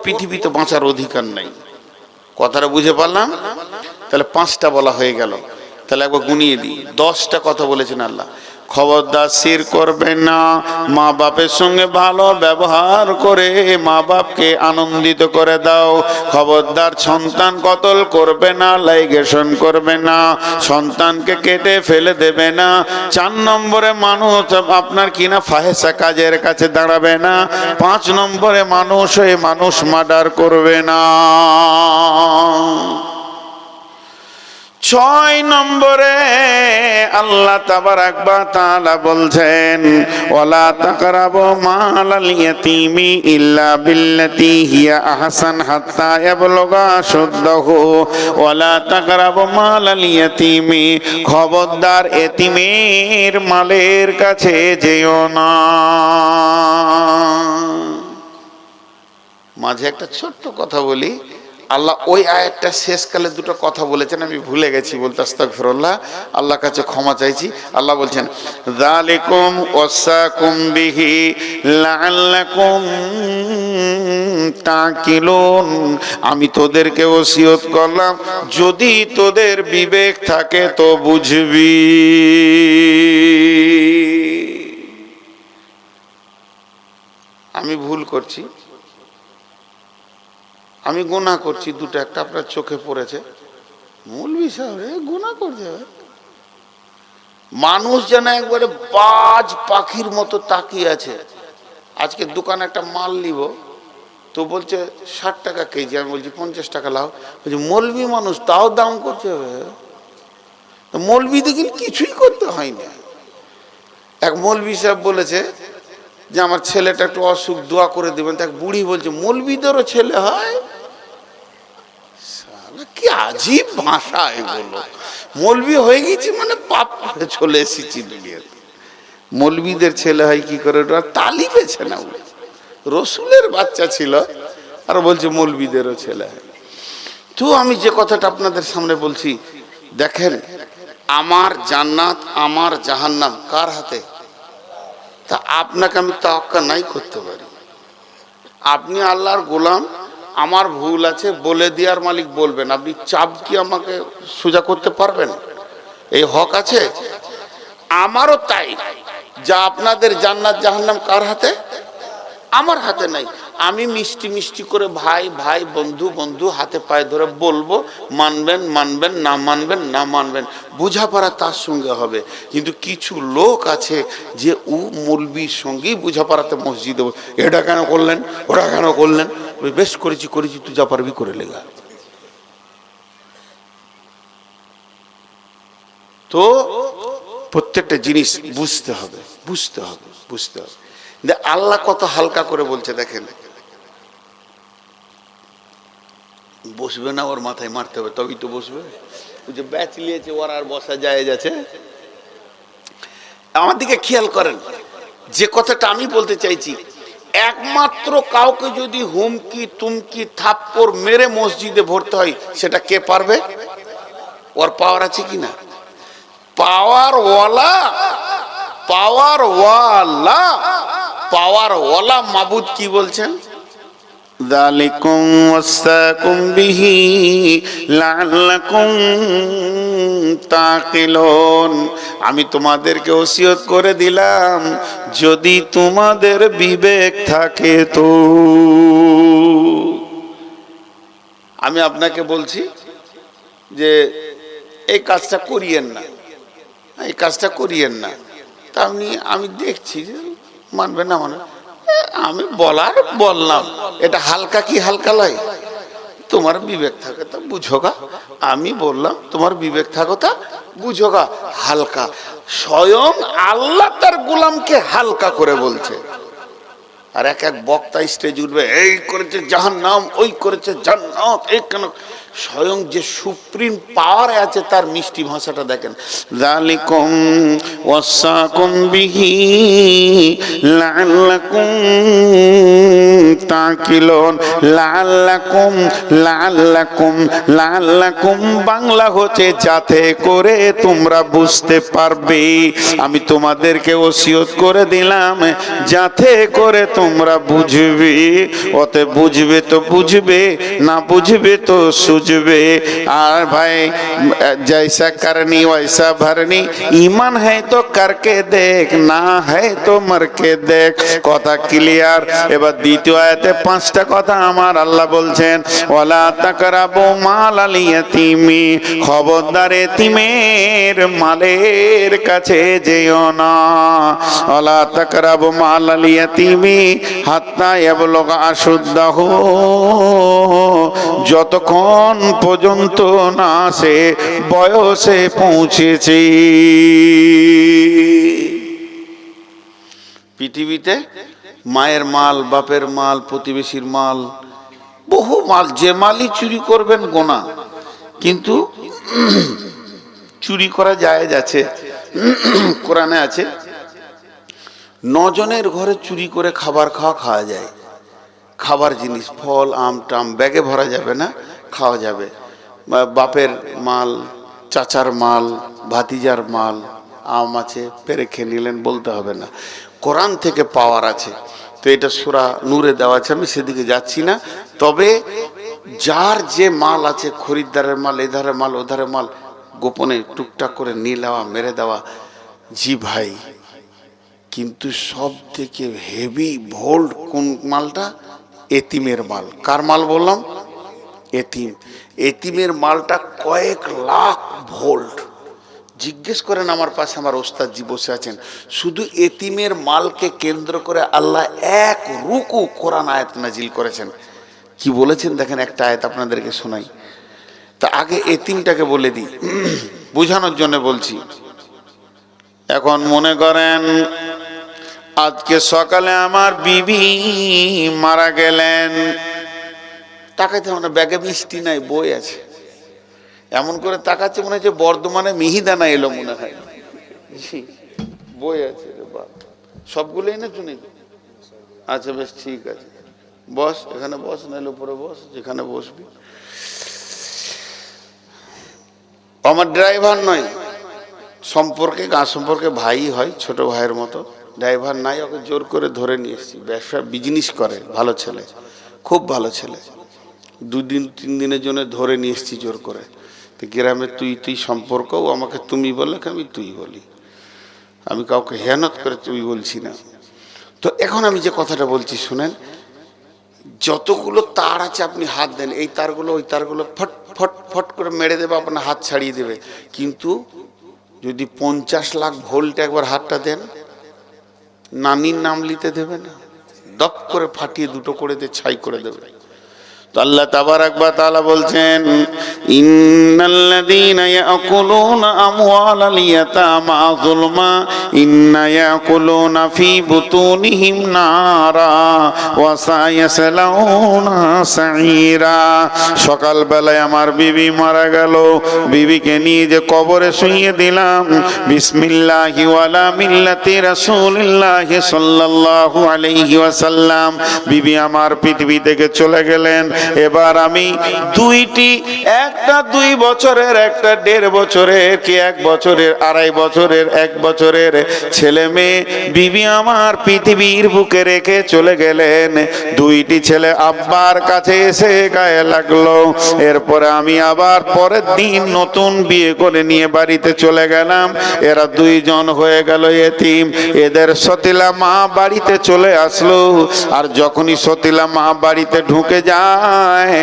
পৃথিবীতে বাঁচার অধিকার নাই। কথাটা বুঝে পারলাম? তাহলে 5টা বলা হয়ে গেল। তাহলে একবার গুনিয়ে দিই, 10টা কথা বলেছেন আল্লাহ। খবরদার শির করবে না, মা বাপের সঙ্গে ভালো ব্যবহার করে মা বাপকে আনন্দিত করে দাও। খবরদার সন্তান কতল করবে না, লাইগেশন করবে না, সন্তানকে কেটে ফেলে দেবে না। 4 নম্বরে মানুষ আপনার কিনা ফাহেসা কাজের কাছে দাঁড়াবে না। 5 নম্বরে মানুষ মার্ডার করবে না। 6 নম্বরে আল্লাহ তাবারাক ওয়া তাআলা বলছেন, ওয়ালা তাকরাবু মালাল ইয়াতীমি ইল্লা বিল্লাতী হিয়া আহসান হাত্তা ইয়াবলুগা আশুদ্দাহু ওয়ালা তাকরাবু মালাল ইয়াতীমি, খবরদার এতিমের মালের কাছে যেও না। মাঝে একটা ছোট্ট কথা বলি, আল্লাহ ওই আয়াতটা শেষকালে দুটো কথা বলেছেন, আমি ভুলে গেছি বলতে, আস্তাগফিরুল্লাহ, আল্লাহর কাছে ক্ষমা চাইছি। আল্লাহ বলছেন, যালিকুম ওয়াসাকুম বিহি লাআল্লাকুম তাকিলুন, আমি তোদেরকে ওসিয়ত করলাম যদি তোদের বিবেক থাকে তো বুঝবি। আমি ভুল করছি, আমি গুনাহ করছি, দুটো একটা আপনার চোখে পড়েছে, মৌলভী সাহেব গুনাহ করছে। মানুষ যেন একবারে বাজ পাখির মতো তাকিয়ে আছে। আজকে দোকানে একটা মাল নিব তো বলছে 60 টাকা কেজি, আমি বলছি 50 টাকা লাও, বলছি মৌলভী মানুষ তাও দাম করছে। মৌলভী দেখি কিছুই করতে হয় না। এক মৌলভী সাহেব বলেছে যে আমার ছেলেটা একটু অসুখ, দোয়া করে দেবেন। এক বুড়ি বলছে মৌলভীদেরও ছেলে হয়? কি আজীব ভাষা এগুলো। মৌলভী হয়ে গেছি মানে পাপ করে চলে এসেছি দুনিয়াতে। মৌলভীদের ছেলে হয় কি করে? ওরা তালি পেছে না, রসুলের বাচ্চা ছিল আর বলছে মৌলভীদেরও ছেলে হয়। তো আমি যে কথাটা আপনাদের সামনে বলছি, দেখেন আমার জান্নাত আমার জাহান্নাম কার হাতে? তা আপনাকে আমি তাওয়াক্কুল নাই করতে পারি। আপনি আল্লাহর গোলাম, আমার ভুল আছে বলে দেওয়ার মালিক বলবেন, আপনি চাপ কি আমাকে সোজা করতে পারবেন? এই হক আছে? আমারও তাই। যা আপনাদের জান্নাত জাহান্নাম কার হাতে? আমার হাতে নাই। আমি মিষ্টি মিষ্টি করে ভাই ভাই বন্ধু বন্ধু হাতে পায়ে ধরে বলবো, মানবেন মানবেন, না মানবেন না মানবেন, বোঝাপড়া তার সঙ্গে হবে। কিন্তু কিছু লোক আছে যে ও মৌলবীর সঙ্গেই বোঝাপড়াতে মসজিদে, এটা কেন করলেন, ওটা কেন করলেন, বেশ করেছি করেছি, তুই যা পারবি করে লেগা। তো প্রত্যেকটা জিনিস বুঝতে হবে, বুঝতে হবে, বুঝতে হবে। আল্লাহ কত হালকা করে বলছে দেখেন, বসবে না ওর মাথায় মারতে হবে তবেই তো বসবে। ওই যে ব্যাচ নিয়েছে ওর আর বসা যায় যাচ্ছে। আমার দিকে খেয়াল করেন, যে কথাটা আমি বলতে চাইছি, একমাত্র কাউকে যদি হুমকি তুমকি থাপ্পড় মেরে মসজিদে ভরতে হয়, সেটা কে পারবে? ওর পাওয়ার আছে কিনা? পাওয়ার ওয়ালা, পাওয়ার ওয়ালা, পাওয়ার ওয়ালা মাবুদ কি বলছেন? যালিকুম ওয়াসাকুম বিহি লাআল্লাকুম তাকিলুন, আমি তোমাদেরকে ওসিয়ত করে দিলাম যদি তোমাদের বিবেক থাকে তো। আমি আপনাকে বলছি যে এই কাজটা করিয়েন না, এই কাজটা করিয়েন না। তা আমি দেখছি যে মানবে না, মানে আমি বললাম, এটা হালকা কি হালকা লয়? তোমার বিবেক থাকে তা বুঝোগা। আমি বললাম তোমার বিবেক থাকো তা বুঝোগা, হালকা। স্বয়ং আল্লাহ তার গোলামকে হালকা করে বলছে। আর এক এক বক্তা স্টেজ উঠবে, এই করেছে জাহান্নাম, ওই করেছে জান্নাত, এই কেন? স্বয়ং যে সুপ্রিম পাওয়ার আছে তার মিষ্টি ভাষাটা দেখেন। যালিকুম ওয়াসাকুম বিহি লাআল্লাকুম তাকিলুন। লাআল্লাকুম লাআল্লাকুম লাআল্লাকুম বাংলা হচ্ছে যাতে করে তোমরা বুঝতে পারবে। আমি তোমাদেরকে ওসিয়ত করে দিলাম যাতে করে তোমরা বুঝবে। ওতে বুঝবে তো বুঝবে, না বুঝবে তো সুঝবে। আর ভাই জৈসা করনি वैसा भरनी, ईमान है तो करके देख, ना है तो मर के देख। কথা ক্লিয়ার। এবার দ্বিতীয় আয়াতে 5টা কথা আমার আল্লাহ বলছেন, ওয়ালা তাকরাবু মালাল ইয়াতীমি, খবরদার এতিমের মালের কাছে যেও না। ওয়ালা তাকরাবু মালাল ইয়াতীমি হাত্তা ইয়াবলুগা আশুদ্দাহু, যতক্ষণ পর্যন্ত না সে বয়সে পৌঁছেছে। পৃথিবীতে মায়ের মাল, বাপের মাল, প্রতিবেশীর মাল, বহু মাল, যে মালই চুরি করবেন গোনা, কিন্তু চুরি করা জায়েজ আছে। কোরআনে আছে 9 জনের ঘরে চুরি করে খাবার খাওয়া যায়। খাবার জিনিস, ফল, আম টাম ব্যাগে ভরা যাবে না, খাওয়া যাবে। বাপের মাল, চাচার মাল, ভাতিজার মাল, আম আছে পেরে খেয়ে নিলেন, বলতে হবে না। কোরআন থেকে পাওয়ার আছে। তো এটা সূরা নূরে দেওয়া আছে, আমি সেদিকে যাচ্ছি না। তবে যার যে মাল আছে, খরিদ্দারের মাল, এধারের মাল, ওধারের মাল, গোপনে টুকটাক করে নিয়ে নেওয়া, মেরে দেওয়া, জি ভাই। কিন্তু সব থেকে হেভি ভোল্ট কোন মালটা? এতিমের মাল। কার মাল বললাম? এতিম। এতিমের মালটা কয়েক লাখ ভোল্ট। জিজ্ঞেস করেন, আমার পাশে আমার ওস্তাদজি বসে আছেন, শুধু এতিমের মালকে কেন্দ্র করে আল্লাহ এক রুকু কোরআন আয়াত নাজিল করেছেন। কি বলেছেন দেখেন, একটা আয়াত আপনাদেরকে শোনাই। তা আগে এতিমটাকে বলে দিই, বোঝানোর জন্য বলছি। এখন মনে করেন আজকে সকালে আমার বিবি মারা গেলেন, তাকাইতে হবে না, ব্যাগে মিষ্টি নাই, বই আছে। এমন করে তাকাচ্ছে মনে হচ্ছে বর্ধমানে মিহিদানা এলো মনে হয়। বই আছে, সবগুলোই না শুনি। আচ্ছা বেশ, ঠিক আছে, বস, এখানে বস, নাইলে উপরে বস, যেখানে বসবি। আমার ড্রাইভার নয়, সম্পর্কে, গা সম্পর্কে ভাই হয়, ছোট ভাইয়ের মতো। ড্রাইভার নাই, ওকে জোর করে ধরে নিয়ে এসেছি। ব্যবসা বিজনেস করে, ভালো ছেলে, খুব ভালো ছেলে। 2 দিন 3 দিনের জন্য ধরে নিয়ে এসেছি জোর করে। তো গ্রামে তুই সম্পর্ক, ও আমাকে তুমি বলে, আমি তুই বলি। আমি কাউকে হেয়ানত করে তুই বলছি না। তো এখন আমি যে কথাটা বলছি শুনেন, যতগুলো তার আছে আপনি হাত দেন, এই তারগুলো ওই তারগুলো ফট ফট ফট করে মেরে দেবে, আপনার হাত ছাড়িয়ে দেবে। কিন্তু যদি 50 লাখ ভোল্ট একবার হাতটা দেন, নানির নাম নিতে দেবে না, দপ করে ফাটিয়ে 2 করে দিয়ে ছাই করে দেবে। তো আল্লাহ তাবারাক ওয়া তাআলা বলছেন, ইন্নাল্লাযীনা ইয়াকুলুনা আমওয়ালাল ইয়াতামা যুলমা ইন্না ইয়াকুলুনা ফী বুতুনিহিম নারা ওয়া সায়াসলাউনা সাঈরা। সকালবেলায় আমার বিবি মারা গেল, বিবিকে নিয়ে যে কবরে শুইয়ে দিলাম, বিসমিল্লাহি ওয়ালা মিল্লাতি রাসূলিল্লাহি সাল্লাল্লাহু আলাইহি ওয়াসাল্লাম। বিবি আমার পৃথিবী থেকে চলে গেলেন। এবার আমি 2টি, একটা 2 বছরের, একটা 1.5 বছরের, কি 1 বছরের, 2.5 বছরের, 1 বছরের ছেলে মেয়ে বিবি আমার পৃথিবীর বুকে রেখে চলে গেলেন। 2টি ছেলে আব্বার কাছে এসে গায়ে লাগলো। এরপরে আমি আবার পরের দিন নতুন বিয়ে করে নিয়ে বাড়িতে চলে গেলাম। এরা 2 জন হয়ে গেল এতিম। এদের সতীলা মা বাড়িতে চলে আসলো। আর যখনই সতীলা মা বাড়িতে ঢুকে যায়,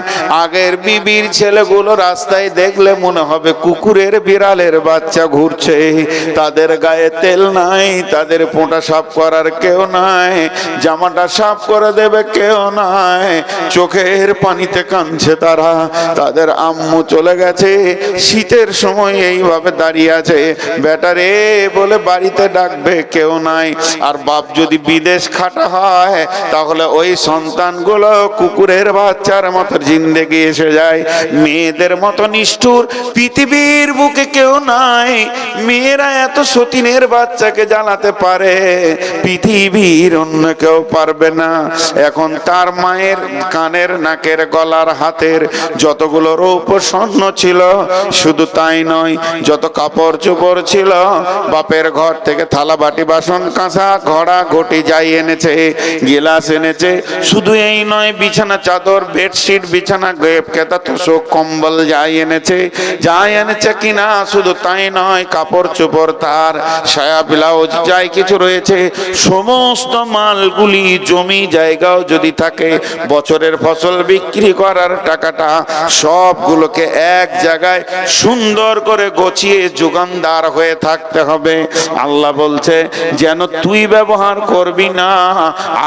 আগের বিবির ছেলেগুলো রাস্তায় দেখলে মনে হবে কুকুরের বিড়ালের বাচ্চা ঘুরছে। তাদের গায়ে তেল নাই, তাদের পোঁটা সাফ করার কেউ নাই, জামাটা সাফ করে দেবে কেউ নাই, চোখের পানিতে কাঁদছে তারা। তাদের আম্মু চলে গেছে, শীতের সময় এইভাবে দাঁড়িয়ে আছে, বেটারে বলে বাড়িতে ডাকবে কেউ নাই। আর বাপ যদি বিদেশ খাটা হয়, তাহলে ওই সন্তানগুলো কুকুরের বাচ্চা বাচ্চার মতো জিন্দেগি এসে যায়। মেয়েদের মতো নিষ্ঠুর পৃথিবীর বুকে কেউ নাই। মেয়েরা এত সতীনের বাচ্চাকে জ্বালাতে পারে, পৃথিবীর অন্য কেউ পারবে না। এখন তার মায়ের কানের, নাকের, গলার, হাতের যতগুলো রৌপ্য স্বর্ণ ছিল, শুধু তাই নয়, যত কাপড় চোপড় ছিল, বাপের ঘর থেকে থালা বাটি বাসন কাঁসা ঘড়া ঘটি যাই এনেছে, গিলাস এনেছে। শুধু এই নয়, বিছানা চাদর, বেডশিট, বিছানা গ্রেপ, কেতা, তোষক, কম্বল যাই এনেছে, যাই এনেছে কিনা শুধু তাই নয়, কাপড় চোপড়, তার সায়া ব্লাউজ যাই কিছু রয়েছে, সমস্ত মালগুলি, জমি জায়গাও যদি থাকে, বছরের ফসল বিক্রি করার টাকাটা সবগুলোকে এক জায়গায় সুন্দর করে গছিয়ে যোগানদার হয়ে থাকতে হবে। আল্লাহ বলছে যেন তুই ব্যবহার করবি না,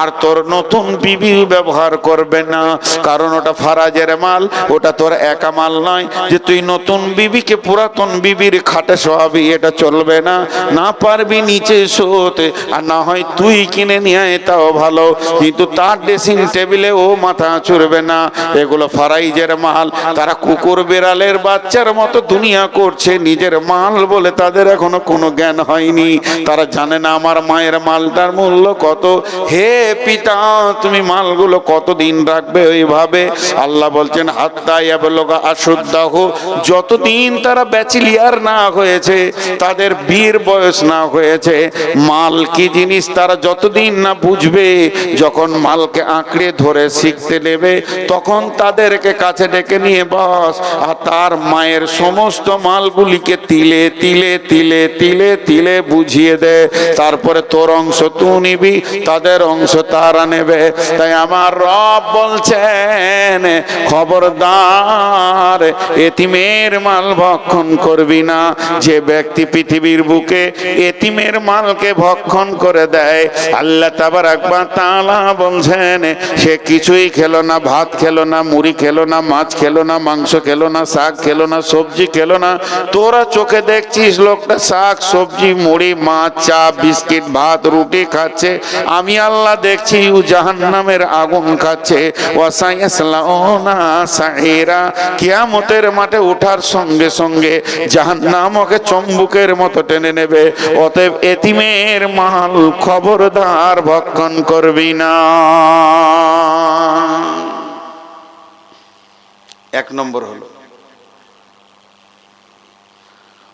আর তোর নতুন বিবি ব্যবহার করবে না, কারণ ওটা ফারাজের মাল, ওটা তোর একা মাল নয় যে তুই নতুন বিবিকে পুরাতন বিবির খাটে শোয়াবি, এটা চলবে না। না পারবি নিচে শোতে, আর না হয় তুই কিনে নিয়ে আয়, তাও ভালো, কিন্তু তার ড্রেসিং টেবিলে ও মাথা চড়বে না। এগুলো ফারাইজের মাল। তারা কুকুর বেড়ালের বাচ্চার মতো দুনিয়া করছে, নিজের মাল বলে তাদের এখনো কোনো জ্ঞান হয়নি। তারা জানে না আমার মায়ের মালটার মূল্য কত। হে পিতা, তুমি মালগুলো কতদিন রাখবে ওইভাবে? আল্লাহ বলছেন হাত্তা ইয়াবলুগা আশুদ্দাহ, যতদিন তারা ব্যাচেলিয়ার না হয়েছে, তাদের বীর বয়স না হয়েছে, মাল কি জিনিস তারা যতদিন না বুঝবে, যখন মালকে আঁকড়ে ধরে শিখতে নেবে, তখন তাদেরকে কাছে ডেকে নিয়ে বস, আর তার মায়ের সমস্ত মালগুলিকে তিলে তিলে তিলে তিলে তিলে বুঝিয়ে দে। তারপরে তোর অংশ তুই নিবি, তাদের অংশ তারা নেবে। তাই আমার রব বলছেন খবরদার, এতিমের মাল ভক্ষণ করবি না। যে ব্যক্তি পৃথিবীর বুকে এতিমের মালকে ভক্ষণ করে দেয়, আল্লাহ তাবারাক ওয়া তাআলা বলছেন সে কিছুই খেলো না, ভাত খেলো না, মুড়ি খেলো না, মাছ খেলো না, মাংস খেলো না, শাক খেলো না, সবজি খেলো না। তোরা চোখে দেখছিস লোকটা শাক, সবজি, মুড়ি, মাছ, চা, বিস্কিট, ভাত, রুটি খাচ্ছে, আমি আল্লাহ দেখছি ও জাহান্নামের আগুন খাচ্ছে। ওয়াসায়াসলাউনা সাইরা, কিয়ামতের মাঠে ওঠার সঙ্গে সঙ্গে জাহান্নাম ওকে চম্বুকের মতো টেনে নেবে। অতএব এতিমের মাল খবরদার ভক্ষণ করবি না। এক নম্বর হলো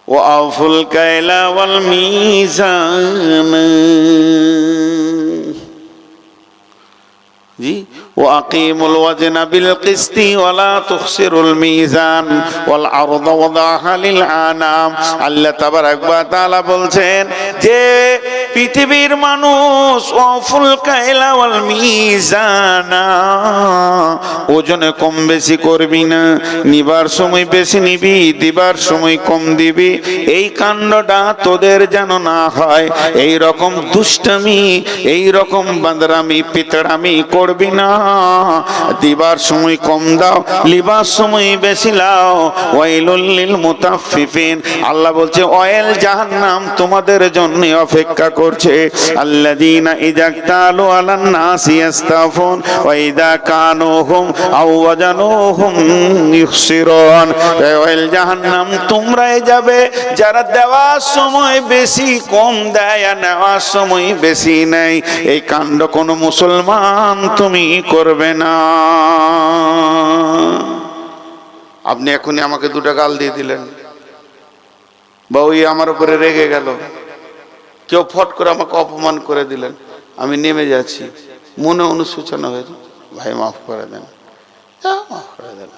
ওয়াউফুল কাইলা ওয়াল মিজান, জি ওয়াকিমুল ওয়াজনা বিল কিসতি ওয়ালা তুখসিরুল মিজান ওয়াল আরদা ওয়াদাহা লিল আনাম। আল্লাহ তাবারাক ওয়া তাআলা বলছেন যে পৃথিবীর মানুষ ওয়াফুল কাইলা ওয়াল মিজানা, ওজনে কম বেশি করবি না, নিবার সময় বেশি নিবি, দিবার সময় কম দিবি। এই কাণ্ডটা তোদের যেন না হয়। এই রকম দুষ্টামি, এই রকম বান্দরামি, পিতরামি করবি না। দিবার সময় কম দাও, লিবার সময় বেশি লাও। ওয়াইলুল লিল মুতাফফিফিন, আল্লাহ বলছে অয়েল জাহান্নাম তোমাদের জন্য অপেক্ষা করছে। আল্লাযীনা ইযা ইকতালু আলান নাসি ইস্তাফুন ওয়া ইযা কানুহুম আও ওয়াজানুহুম ইখসিরুন। অয়েল জাহান্নাম তোমরাই যাবে যারা দেওয়ার সময় বেশি কম দেয় আর নেওয়ার সময় বেশি নেয়। এই কাণ্ড কোনো মুসলমান তুমি করবে না। আপনি এখনই আমাকে দুটো গাল দিয়ে দিলেন, বা ওই আমার উপরে রেগে গেল, কেউ ফট করে আমাকে অপমান করে দিলেন, আমি নেমে যাচ্ছি, মনে অনুশোচনা হয়েছে, ভাই মাফ করে দেন, মাফ করে দেন।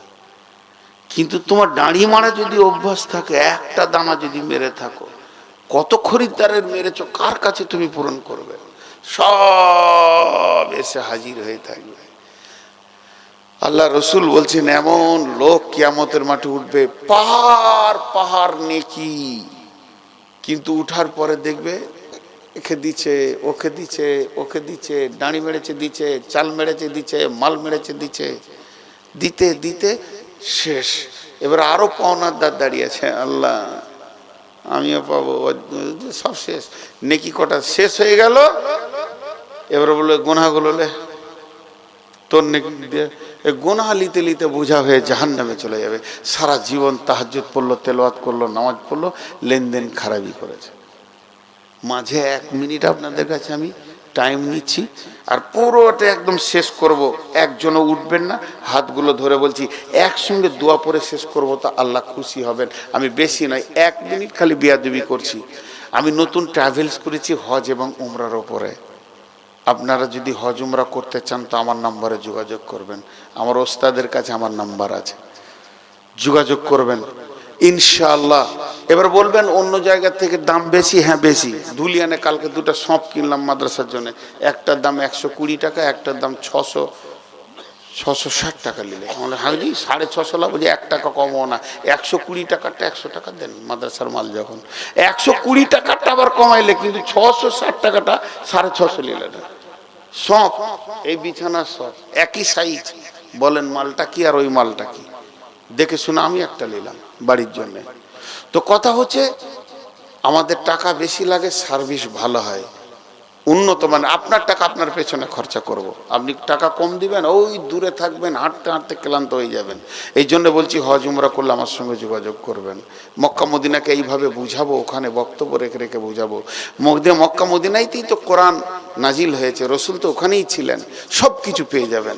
কিন্তু তোমার দাঁড়ি মারা যদি অভ্যাস থাকে, একটা দানা যদি মেরে থাকো, কত খরিদ্দারের মেরেছ, কার কাছে তুমি পূরণ করবে? সব এসে হাজির হয়ে থাকবে। আল্লাহ রসুল বলছেন এমন লোক কিয়ামতের মাঠে উঠবে, পাহাড় পাহাড় নেকি, কিন্তু উঠার পরে দেখবে একে দিচ্ছে, ওকে দিচ্ছে, ওকে দিচ্ছে, দাঁড়ি মেরেছে দিচ্ছে, চাল মেরেছে দিচ্ছে, মাল মেরেছে দিচ্ছে, দিতে দিতে শেষ। এবার আরো পাওনার দাঁড় দাঁড়িয়েছে, আল্লাহ আমিও পাবো, সব শেষ, নেকি কটা শেষ হয়ে গেল। এবার বলে গোনাগুলো তোর নেকি দিয়ে গোনা লিতে লিতে বোঝা হয়ে জাহান্নামে চলে যাবে। সারা জীবন তাহাজ্জুদ পড়লো, তেলাওয়াত করলো, নামাজ পড়লো, লেনদেন খারাপই করেছে। মাঝে 1 মিনিট আপনাদের কাছে আমি টাইম নিচ্ছি, আর পুরোটা একদম শেষ করব। একজনও উঠবেন না, হাতগুলো ধরে বলছি একসঙ্গে দোয়া পড়ে শেষ করব, তো আল্লাহ খুশি হবেন। আমি বেশি নয়, 1 মিনিট খালি বিয়াদবি করছি। আমি নতুন ট্রাভেলস করেছি হজ এবং উমরার ওপরে। আপনারা যদি হজ উমরা করতে চান তো আমার নম্বরে যোগাযোগ করবেন। আমার ওস্তাদের কাছে আমার নাম্বার আছে, যোগাযোগ করবেন ইনশাআল্লাহ। এবার বলবেন অন্য জায়গা থেকে দাম বেশি, হ্যাঁ বেশি। ধুলিয়ানে কালকে 2টা সঁপ কিনলাম মাদ্রাসার জন্য, একটার দাম 120 টাকা, একটার দাম 660 টাকা নিলে। আমাদের হাজি 650 লাভ, বলছি 1 টাকা কমও না, 120 টাকাটা 100 টাকা দেন মাদ্রাসার মাল। যখন 120 টাকাটা আবার কমাইলে, কিন্তু 660 টাকাটা 650 নিলে না। সঁপ, এই বিছানার সঁপ একই সাইজ। বলেন মালটা কি আর ওই মালটা কি? দেখে শুনে আমি একটা নিলাম বাড়ির জন্য। তো কথা হচ্ছে আমাদের টাকা বেশি লাগে, সার্ভিস ভালো হয়, উন্নত মানে। আপনার টাকা আপনার পেছনে খরচা করব, আপনি টাকা কম দিবেন, ওই দূরে থাকবেন, হাঁটতে হাঁটতে ক্লান্ত হয়ে যাবেন। এই জন্য বলছি হজ উমরা করলে আমার সঙ্গে যোগাযোগ করবেন। মক্কা মদিনাকে এইভাবে বুঝাবো, ওখানে বক্তব্য রেখে রেখে বুঝাবো। মক্কা মদিনাইতেই তো কোরআন নাজিল হয়েছে, রসুল তো ওখানেই ছিলেন, সব কিছু পেয়ে যাবেন।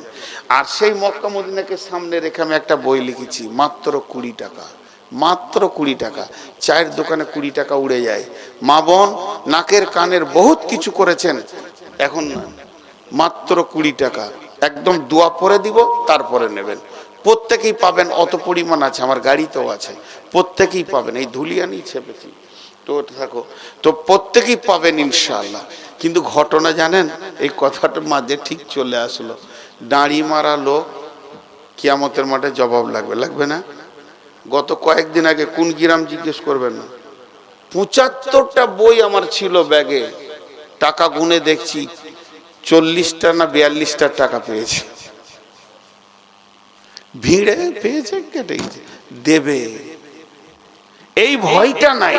আর সেই মক্কা মদিনাকে সামনে রেখে আমি একটা বই লিখেছি, মাত্র 20 টাকা, মাত্র 20 টাকা। চায়ের দোকানে 20 টাকা উড়ে যায়। মা বোন নাকের কানের বহুত কিছু করেছেন, এখন মাত্র 20 টাকা। একদম দোয়া পরে দিব, তারপরে নেবেন। প্রত্যেকেই পাবেন, অত পরিমাণ আছে, আমার গাড়িতেও আছে, প্রত্যেকেই পাবেন। এই ধুলিয়ানি ছেপেছি তো থাকো, তো প্রত্যেকেই পাবেন ইনশাআল্লাহ। কিন্তু ঘটনা জানেন, এই কথাটা মাঝে ঠিক চলে আসলো, দাঁড়ি মারা লোক কিয়ামতের মাঠে জবাব লাগবে, লাগবে না? গত কয়েকদিন আগে কোন গ্রাম জিজ্ঞেস করবেন না, 75টা বই আমার ছিল ব্যাগে, টাকা গুনে দেখছি 40টা না 42টা টাকা পেয়েছে। ভিড়ে পেয়েছে, কেটে গেছে, দেবে। এই ভয়টা নাই,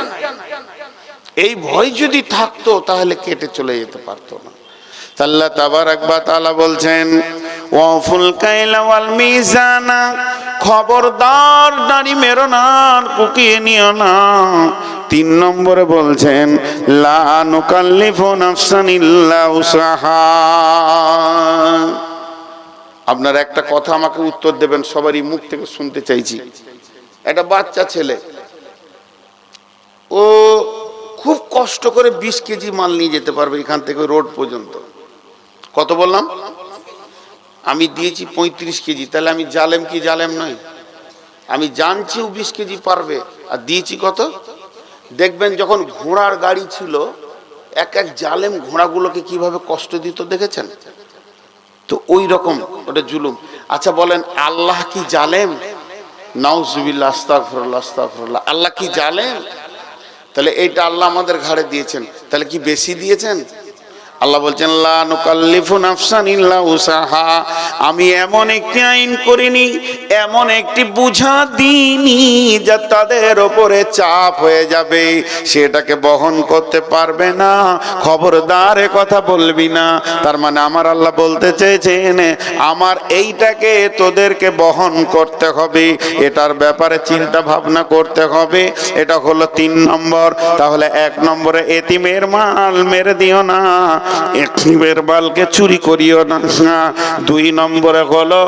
এই ভয় যদি থাকতো তাহলে কেটে চলে যেতে পারতো না। আল্লাহ তাবারাক ওয়া তাআলা বলছেন, ওয়াফুল কাইলা ওয়াল মিজানা, খবরদার দাড়ি মেরো না, কুকিয়ে নিও না। 3 নম্বরে বলছেন, লা নুকাল্লিফু নাফসান ইল্লা উসাহা। আপনার একটা কথা আমাকে উত্তর দেবেন, সবারই মুখ থেকে শুনতে চাইছি। একটা বাচ্চা ছেলে, ও খুব কষ্ট করে 20 কেজি মাল নিয়ে যেতে পারবে এখান থেকে রোড পর্যন্ত। কত বললাম? আমি দিয়েছি 35 কেজি, তাহলে আমি জালেম কি জালেম নয়? আমি জানছি ও 20 কেজি পারবে, আর দিয়েছি কত? দেখবেন যখন ঘোড়ার গাড়ি ছিল, এক এক জালেম ঘোড়াগুলোকে কিভাবে কষ্ট দিত দেখেছেন তো? ওই রকম ওটা জুলুম। আচ্ছা বলেন, আল্লাহ কি জালেম? নাউজুবিল্লাহ, আস্তাগফিরুল্লাহ, আস্তাগফিরুল্লাহ। আল্লাহ কি জালেম? তাহলে এইটা আল্লাহ আমাদের ঘাড়ে দিয়েছেন, তাহলে কি বেশি দিয়েছেন? আল্লাহ বলছেন, লা নুকাল্লিফু নাফসান ইল্লা উসাহা। আমি এমন একটি আইন করিনি, এমন একটি বুঝা দিইনি যা তাদের ওপরে চাপ হয়ে যাবে, সেটাকে বহন করতে পারবে না। খবরদার এ কথা বলবি না। তার মানে আমার আল্লাহ বলতে চেয়েছেন, আমার এইটাকে তোদেরকে বহন করতে হবে, এটার ব্যাপারে চিন্তা ভাবনা করতে হবে। এটা হলো 3 নম্বর। তাহলে 1 নম্বরে এতিমের মাল মেরে দিও না, এতিমের মালকে চুরি করিও না। 2 নম্বরে হলো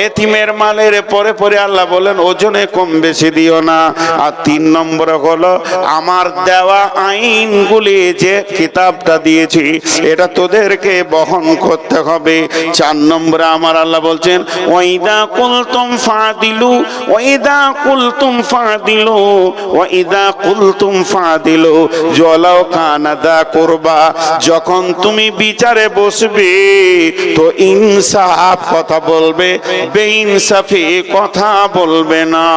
এতিমের মালের পরে পরে আল্লাহ বলেন ওজনে কম বেশি দিও না। আর 3 নম্বরে হলো আমার দেওয়া আইনগুলি, যে কিতাবটা দিয়েছি, এটা তোদেরকে বহন করতে হবে। 4 নম্বরে আমার আল্লাহ বলছেন, ওয়াইদা কুলতুম ফাদিলু, ওয়াইদা কুলতুম ফাদিলু, ওয়াইদা কুলতুম ফাদিলু জলাও কানাদা করবা। যখন তুমি বিচারে বসবে তো ইনসাফ কথা বলবে, বেইনসাফি কথা বলবে না।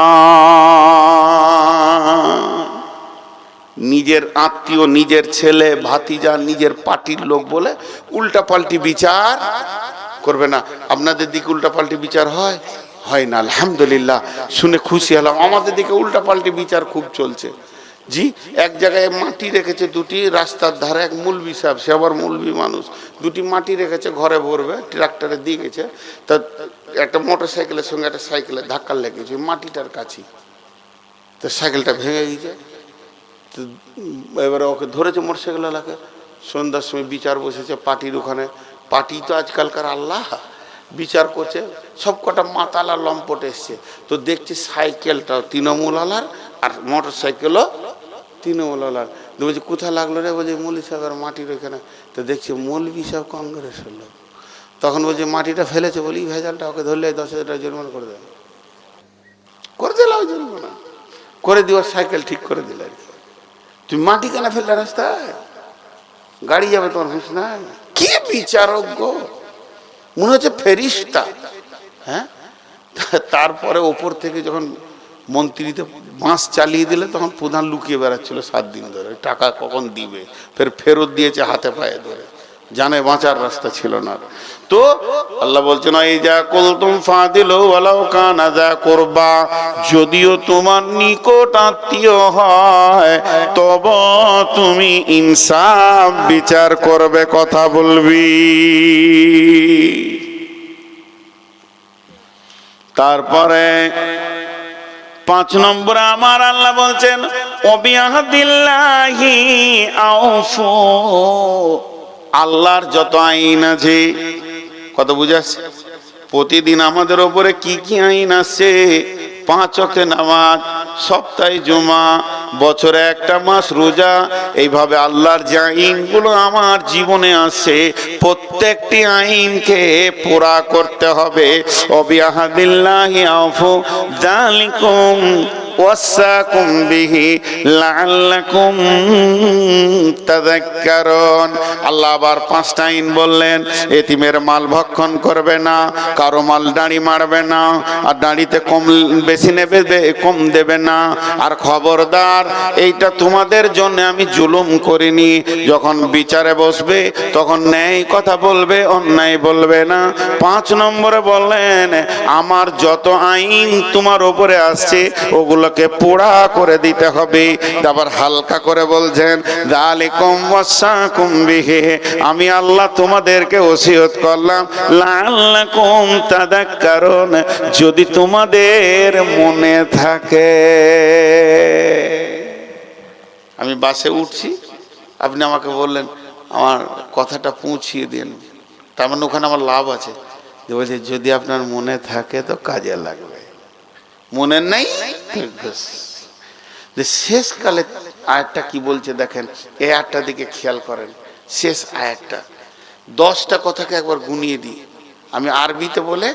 নিজের আত্মীয়, নিজের ছেলে, ভাতিজা, নিজের পার্টির লোক বলে উল্টা পাল্টি বিচার করবে না। আপনাদের দিকে উল্টা পাল্টি বিচার হয়? হয় না, আলহামদুলিল্লাহ, শুনে খুশি হলাম। আমাদের দিকে উল্টা পাল্টি বিচার খুব চলছে। জি, এক জায়গায় মাটি রেখেছে দুটি রাস্তার ধারে, এক মুলবি সাহেব, সে আবার মুলবি মানুষ, দুটি মাটি রেখেছে ঘরে ভরবে, ট্রাক্টরে দিয়ে গেছে, তা একটা মোটর সাইকেলের সঙ্গে একটা সাইকেলের ধাক্কা লেগেছে মাটিটার কাছেই, তো সাইকেলটা ভেঙে গেছে। তো এবারে ওকে ধরেছে মোটরসাইকেলওয়ালাকে, সন্ধ্যার সময় বিচার বসেছে পার্টির ওখানে, পার্টি তো আজকালকার আল্লাহ, বিচার করছে, সব কটা মাতালা লম্পট এসছে, তো দেখছি সাইকেলটাও তৃণমূল আলার আর মোটর সাইকেলও তৃণমূল আলার। বলছি কোথায় লাগলো রে? বলছে মৌলী সাহেবের মাটির ওইখানে। তো দেখছি মৌলবি সাহেব কংগ্রেসের লোক। তখন বলছে মাটিটা ফেলেছে, বলি ভেজালটা, ওকে ধরলে 10,000 টাকা জরিমানা করে দেয়, করে দিল ওই জরিমানা করে দেওয়ার সাইকেল ঠিক করে দিল আর কি। তুমি মাটি কেন ফেললে রাস্তায়? গাড়ি যাবে, তোমার হুঁশ নাই? কি বিচারক গো, মনে হচ্ছে ফেরিস্তা। হ্যাঁ, তারপরে ওপর থেকে যখন মন্ত্রীতে বাঁশ চালিয়ে দিলে তখন প্রধান লুকিয়ে বেড়াচ্ছিল 7 দিন ধরে, টাকা কখন দিবে, ফেরত দিয়েছে হাতে পায়ে ধরে, জানে বাঁচার রাস্তা ছিল না। তো আল্লাহ বলছেন এই যা কুলতুম ফাদিলু ওয়ালাউ কানা যা কুরবা, যদিও তোমার নিকট আত্মীয় হয় তবে তুমি ইনসাফ বিচার করবে, কথা বলবি। তারপরে 5 নম্বরে আমার আল্লাহ বলছেন ওবিয়াহদিল্লাহি আউফু, আল্লাহর যত আইন আছে, কত বুঝাচ্ছে প্রতিদিন আমাদের ওপরে কি কি আইন আছে, 5 ওয়াক্ত নামাজ, সপ্তাহে জুমা, বছরে একটা মাস রোজা, এইভাবে আল্লাহর যে আইনগুলো আমার জীবনে আছে প্রত্যেকটি আইনকে পুরা করতে হবে। ওবিয়াহদিল্লাহি আউফু যালিকুম ওয়াসাকুম বিহি লাআল্লাকুম তাযাক্কারুন। আল্লাহ আবার 5টা আইন বললেন, এতিমের মাল ভক্ষণ করবে না, কারো মাল দাঁড়ি মারবে না, আর দাঁড়িতে কম বেশি নেবে কম দেবে না, আর খবরদার এইটা তোমাদের জন্য আমি জুলুম করিনি, যখন বিচারে বসবে তখন ন্যায় কথা বলবে, অন্যায় বলবে না। 5 নম্বরে বললেন আমার যত আইন তোমার উপরে আসছে ওগুলোকে পোড়া করে দিতে হবে। আবার হালকা করে বলছেন যালিকুম ওয়াসাকুম বিহি, আমি আল্লাহ তোমাদেরকে ওসিয়ত করলাম লাআল্লাকুম তাযাক্কারুন, যদি তোমাদের মনে থাকে। আমি বাসে উঠছি, আপনি আমাকে বললেন আমার কথাটা পৌঁছিয়ে দিন, তার মানে ওখানে আমার লাভ আছে। বলছে যদি আপনার মনে থাকে তো কাজে লাগবে, মনে নাই যে শেষকালে আয়াতটা কি বলছে দেখেন, এই আয়াতটা দিকে খেয়াল করেন, শেষ আয়াতটা 10টা কথাকে একবার গুনিয়ে দিই, আমি আরবিতে বলে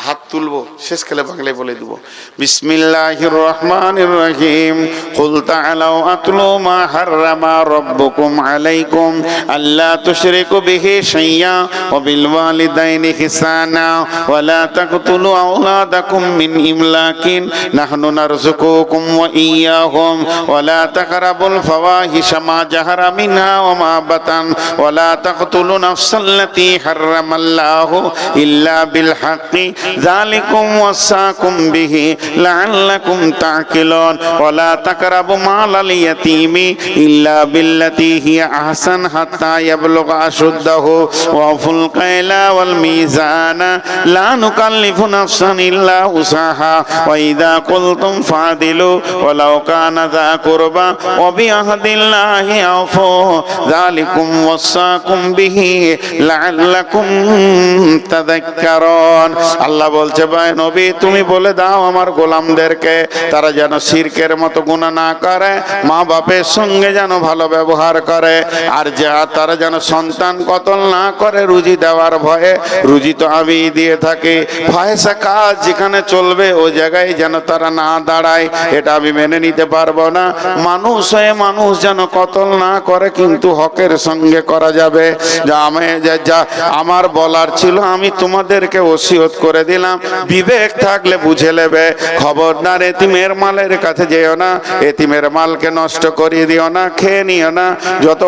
হাত তুলবো, শেষকালে বাংলায় বলে দেবো। বিসমিল্লাহির রহমানির রহিম, কুল তাআলাউ আতলু মা হাররামা রাব্বুকুম আলাইকুম আল্লা তুশরিকু বিহি শাইয়্যা ওয়া বিল ওয়ালিদাইনি ইহসানা ওয়া লা তাকতুলু আওলাদাকুম মিন ইমলাকিন নাহনু নারযুকুকুম ওয়া ইয়্যাহুম ওয়া লা তাকরাবুল ফাওয়াহিশা মা জাহারা মিনহা ওয়া মা বাতান ওয়া লা তাকতুলু নাফসাল্লাতী হাররামাল্লাহু ইল্লা বিল হাক্কি যালিকুম ওয়াসাকুম বিহি লাআল্লাকুম তা'কিলুন ওয়া লা তাকরাবু মালাল ইয়াতীমি ইল্লা বিল্লাতী হিয়া আহসান হাত্তা ইয়াবলুগা আশুদ্দাহু ওয়া ফুল কাইলা ওয়াল মিজানা লা নুকাল্লিফু নাফসান ইল্লা উসাহা ওয়া ইযা কুলতুম ফাদিলু ওয়ালাউ কানা যা কুরবা ওয়া বিআহদিল্লাহি আউফু যালিকুম ওয়াসাকুম বিহি লাআল্লাকুম তাযাক্কারুন। আল্লাহ বলছে ভাই নবী তুমি বলে দাও আমার গোলামদেরকে তারা যেন শিরকের মতো গুনাহ না করে, মা বাপের সঙ্গে যেন ভালো ব্যবহার করে, আর তারা যেন সন্তান কতল না করে রুজি দেওয়ার ভয়ে, রুজি তো আমি দিয়ে থাকি, ফাহেসা কাজ যেখানে চলবে ও জায়গায় যেন তারা না দাঁড়ায়, এটা আমি মেনে নিতে পারবো না। মানুষ হয়ে মানুষ যেন কতল না করে, কিন্তু হকের সঙ্গে করা যাবে। যা আমার বলার ছিল আমি তোমাদেরকে ওসিয়ত করে করে দিলাম, বিবেক থাকলে বুঝে নেবে। খবরদার এতিমের মালের কাছে যেও না, এতিমের মালকে নষ্ট করিয়ে দিও না, খেয়ে নিও না।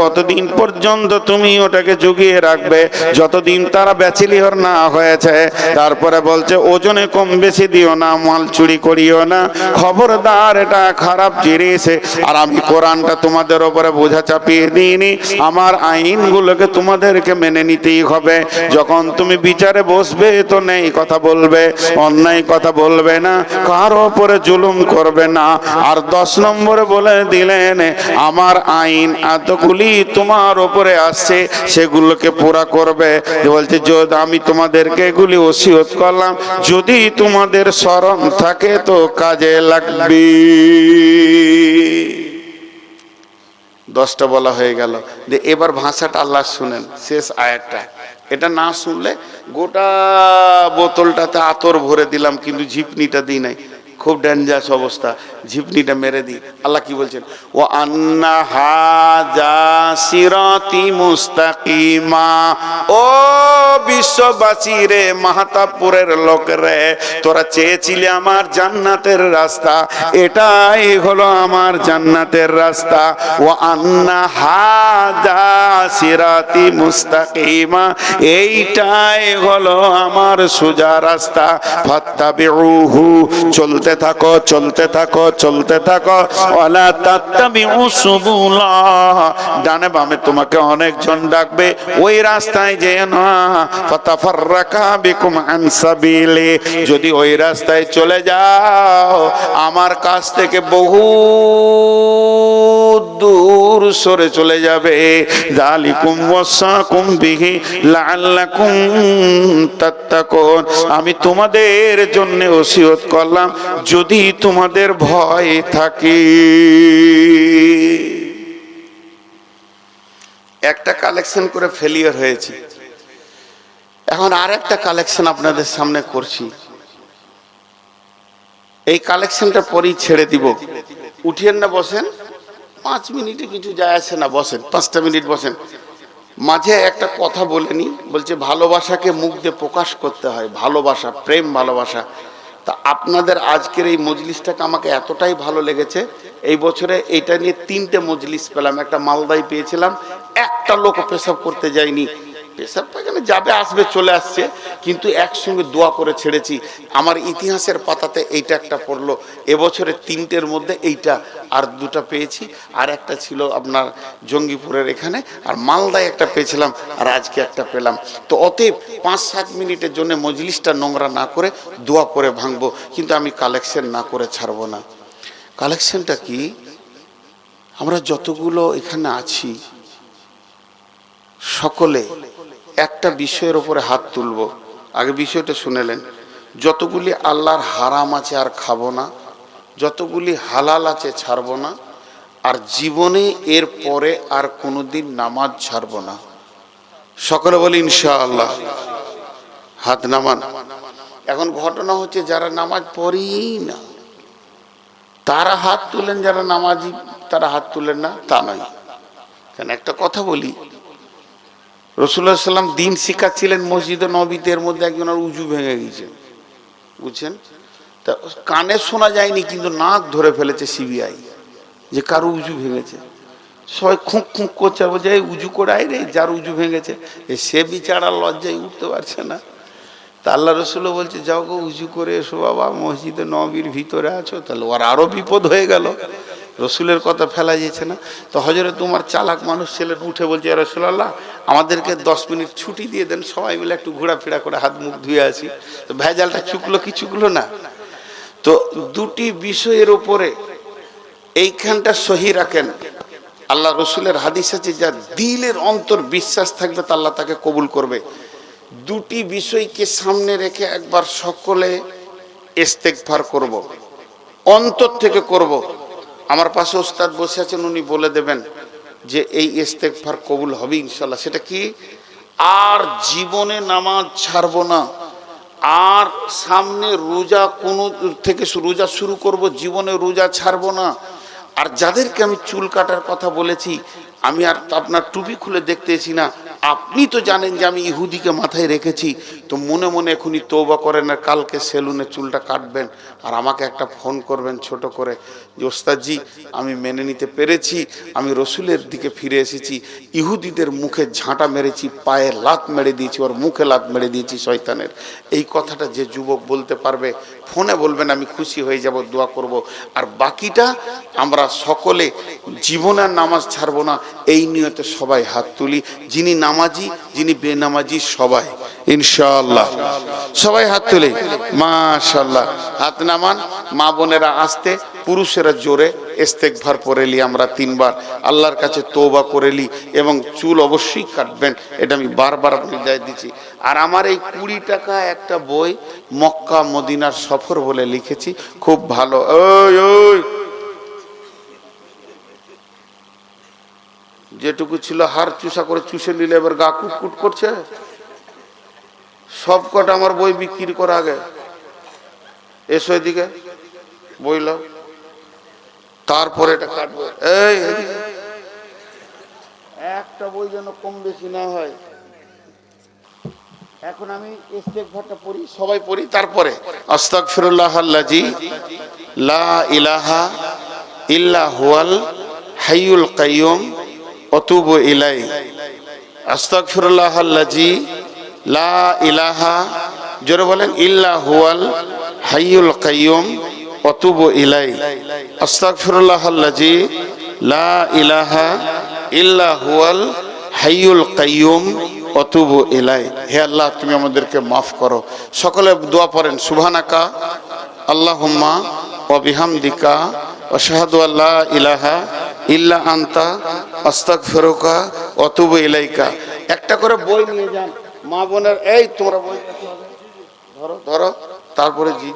অতদিন পর্যন্ত তুমি ওটাকে জুগিয়ে রাখবে, যতদিন তারা ব্যাচেলিয়র না হয়েছে। তারপরে বলছে ওজনে কম বেশি দিও না, মাল চুরি করিও না। খবরদার, এটা খারাপ জিনিস। আর আমি কোরআনটা তোমাদের উপরে বোঝা চাপিয়ে দিইনি, আমার আইনগুলোকে তোমাদেরকে মেনে নিতেই হবে। যখন তুমি বিচারে বসবে তো নেই কথা বলবে, অন্যায় কথা বলবে না, কার উপরে জুলুম করবে না। আর 10 নম্বরে বলে দিলেন আমার আইন এতগুলি তোমার উপরে আসছে, সেগুলোকে পুরা করবে। বলছে যদি আমি তোমাদেরকে এগুলি ওসিয়ত করলাম, যদি তোমাদের স্মরণ থাকে তো কাজে লাগবে। 10টা বলা হয়ে গেল। যে এবার ভাষাটা আল্লাহ শুনেন, শেষ আয়াতটা। এটা না শুনলে গোটা বোতলটাতে আতর ভরে দিলাম কিন্তু ঝিপনিটা দিই নাই, খুব ডেঞ্জারাস অবস্থা, ঝিপনিটা মেরে দিই। আল্লাহ কি বলছেন? ও আন্না হাযা সিরাতি মুস্তাকিমা। ও বিশ্ববাসী রে, মাহতাবপুরের লোক রে, তোরা চেয়েছিলে আমার জান্নাতের রাস্তা, এটাই হলো আমার জান্নাতের রাস্তা। ও আন্না হাযা সিরাতি মুস্তাকিমা, এইটাই হলো আমার সোজা রাস্তা। ফাত্তাবিউহু, চলতে থাকো চলতে থাকো চলতে থাকো। ওয়ালা তাত্তাবিউ সুবুলা, ডানে বামে তোমাকে অনেকজন ডাকবে, ওই রাস্তায় যেও না। ফাতাফাররাকা বিকুম আন সাবিলি, যদি ওই রাস্তায় চলে যাও আমার কাছ থেকে বহু দূর সরে চলে যাবে। যালিকুম ওয়াসাকুম বিহি লাআল্লাকুম তাত্তাকুন, আমি তোমাদের জন্য ওসিয়ত করলাম যদি তোমাদের ভয় থাকে। একটা কালেকশন করে ফেলিয়ার হয়েছি, এখন আর একটা কালেকশন আপনাদের সামনে করছি। এই কালেকশনটা পরেই ছেড়ে দিব, উঠিয়েন না, বসেন। 5 মিনিটে কিছু যায় আসে না, বসেন, 5টা মিনিট বসেন। মাঝে একটা কথা বলে নি, বলছে ভালোবাসাকে মুখ দিয়ে প্রকাশ করতে হয়, ভালোবাসা, প্রেম ভালোবাসা। তা আপনাদের আজকের এই মজলিসটাকে আমাকে এতটাই ভালো লেগেছে, এই বছরে এইটা নিয়ে 3টে মজলিস পেলাম। একটা মালদায় পেয়েছিলাম, একটা লোক পেশাব করতে যায়নি, পেশাব পায়খানা যাবে আসবে চলে আসছে, কিন্তু একসঙ্গে দোয়া করে ছেড়েছি। আমার ইতিহাসের পাতাতে এইটা একটা পড়লো। এবছরে 3টের মধ্যে এইটা, আর 2টা পেয়েছি, আর একটা ছিল আপনার জঙ্গিপুরের এখানে, আর মালদায় একটা পেয়েছিলাম, আর আজকে একটা পেলাম। তো অতএব 5-7 মিনিটের জন্য মজলিসটা নোংরা না করে দোয়া করে ভাঙবো, কিন্তু আমি কালেকশন না করে ছাড়বো না। কালেকশনটা কি? আমরা যতগুলো এখানে আছি সকলে একটা বিষয়ের উপরে হাত তুলবো। আগে বিষয়টা শুনেলেন, যতগুলি আল্লাহর হারাম আছে আর খাবো না, যতগুলি হালাল আছে ছাড়বো না, আর জীবনে এর পরে আর কোনোদিন নামাজ ছাড়বো না। সকলে বলি ইনশাআল্লাহ। হাত নামান। এখন ঘটনা হচ্ছে যারা নামাজ পড়েই না তারা হাত তুলেন, যারা নামাজি তারা হাত তুলেন না, তা নয়। কেন একটা কথা বলি, রাসূলুল্লাহ সাল্লাল্লাহু আলাইহি ওয়াসাল্লাম দিন শিখাচ্ছিলেন মসজিদে নববীতে, এর মধ্যে একজনের উজু ভেঙে গেছে, বুঝছেন? তা কানে শোনা যায়নি কিন্তু নাক ধরে ফেলেছে সিবিআই যে কারো উজু ভেঙেছে। সবাই খুঁক খুঁক করছে, বলছে এই উজু করে আয় রে, যার উজু ভেঙেছে। সে বিচারা লজ্জায় উঠতে পারছে না। তা আল্লাহ রসুলও বলছে যাও গো উজু করে এসো বাবা, মসজিদে নববীর ভিতরে আছো। তাহলে ওর আরো বিপদ হয়ে গেল, রসুলের কথা ফেলা যেছে না। তো হযরত উমর চালাক মানুষ ছিলেন, উঠে বলছে ইয়া রাসূলুল্লাহ আমাদেরকে 10 মিনিট ছুটি দিয়ে দেন, সবাই মিলে একটু ঘোরাফেরা করে হাত মুখ ধুয়ে আসি। তো ভেজালটা চুকলো কি চুকলো না? তো 2টি বিষয়ের উপরে এইখানটা সহি রাখেন। আল্লাহ রসুলের হাদিস আছে, যা দিলের অন্তর বিশ্বাস থাকবে তা আল্লাহ তাকে কবুল করবে। 2টি বিষয়কে সামনে রেখে একবার সকলে ইস্তেগফার করব, অন্তর থেকে করব। আমার পাশে ওস্তাদ বসে আছেন, উনি বলে দেবেন যে এই ইস্তেগফার কবুল হবে ইনশাআল্লাহ। সেটা কি? আর জীবনে নামাজ ছাড়বো না, আর সামনে রোজা কোনো থেকে রোজা শুরু করব, জীবনে রোজা ছাড়বো না। আর যাদেরকে আমি চুল কাটার কথা বলেছি, আমি আর আপনার টুপি খুলে দেখতেছি না, আপনি তো জানেন যে আমি ইহুদিকে মাথায় রেখেছি, তো মনে মনে এখনই তওবা করেন, আর কালকে সেলুনে চুলটা কাটবেন আর আমাকে একটা ফোন করবেন ছোট করে যে ওস্তাদজি আমি মেনে নিতে পেরেছি, আমি রসুলের দিকে ফিরে এসেছি, ইহুদিদের মুখে ঝাঁটা মেরেছি, পায়ে লাত মেরে দিয়েছি, ওর মুখে লাত মেরে দিয়েছি শয়তানের। এই কথাটা যে যুবক বলতে পারবে ফোনে বলবেন, আমি খুশি হয়ে যাব, দোয়া করব। আর বাকিটা আমরা সকলে জীবনে আর নামাজ ছাড়বো না, এই নিয়তে সবাই হাত তুলি, যিনি নামাজি যিনি বেনামাজি সবাই ইনশাআল্লাহ। সবাই হাত তুলি, মাশাআল্লাহ। হাত নামান, মা বোনেরা আসতে, পুরুষেরা জোরে ইস্তেগফার পড়েলি আমরা 3 বার, আল্লাহর কাছে তওবা করেলি, এবং চুল অবশ্যই কাটবেন, এটা আমি বারবার নির্দেশ দিচ্ছি। আর আমার এই 20 টাকা একটা বই মক্কা মদিনার সফর বলে লিখেছি, খুব ভালো। ওই ওই যেটুকু ছিল হাড় চুষা করে চুষে নিলে এবার গা কুটকুট করছে। সব কটা আমার বই বিক্রি করা আগে। এসো এদিকে, বইল, তারপরে এটা কাটবো। এই একটা বই যেন কম বেশি না হয়। এখন আমি ইস্তেগফারটা পড়ি, সবাই পড়ি, তারপরে আস্তাগফিরুল্লাহাল্লাযী লা ইলাহা ইল্লা হুয়াল হাইয়ুল কাইয়্যুম আতুবু ইলাইহি। আস্তাগফিরুল্লাহাল্লাযী লা ইলাহা, জোরে বলেন, ইল্লা হুয়াল হাইয়ুল কাইয়্যুম আতুবু ইলাইহি। আস্তাগফিরুল্লাহাল্লাযী লা ইলাহা ইল্লা হুয়াল হাইয়ুল কাইয়্যুম আতুবু ইলাইহি। হে আল্লাহ, তুমি আমাদেরকে মাফ করো। সকলে দোয়া পড়েন, সুবহানাকা আল্লাহুম্মা ওয়া বিহামদিকা আশহাদু আল্লা ইলাহা ইল্লা আনতা আস্তাগফিরুকা ওয়া আতুবু ইলাইকা। একটা করে বই নিয়ে যান মা বোনের। এই তোমরা বই ধরো ধরো, তারপরে জি